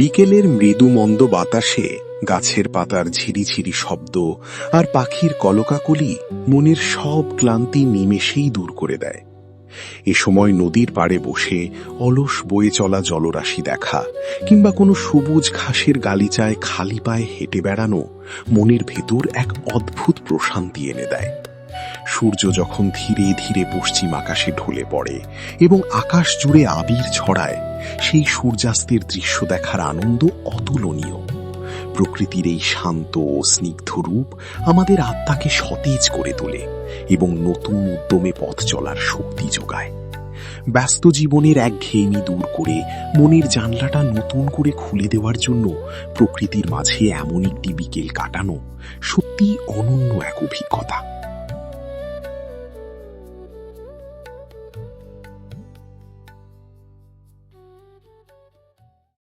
বিকেলের মৃদু মন্দ বাতাসে গাছের পাতার ঝিরিঝিরি শব্দ আর পাখির কলকাকলি মনের সব ক্লান্তি নিমেষেই দূর করে দেয়। এ সময় নদীর পাড়ে বসে অলস বয়ে চলা জলরাশি দেখা কিংবা কোনো সবুজ ঘাসের গালিচায় খালি পায়ে হেঁটে বেড়ানো মনের ভেতর এক অদ্ভুত প্রশান্তি এনে দেয়। সূর্য যখন ধীরে ধীরে পশ্চিম আকাশে ঢলে পড়ে এবং আকাশ জুড়ে আবির ছড়ায়, সেই সূর্যাস্তের দৃশ্য দেখার আনন্দ অতুলনীয়। প্রকৃতির এই শান্ত ও স্নিগ্ধ রূপ আমাদের আত্মাকে সতেজ করে তোলে এবং নতুন উদ্যমে পথ চলার শক্তি যোগায়। ব্যস্ত জীবনের একঘেয়েমি দূর করে মনের জানলাটা নতুন করে খুলে দেওয়ার জন্য প্রকৃতির মাঝে এমন একটি বিকেল কাটানো সত্যিই অনন্য এক অভিজ্ঞতা।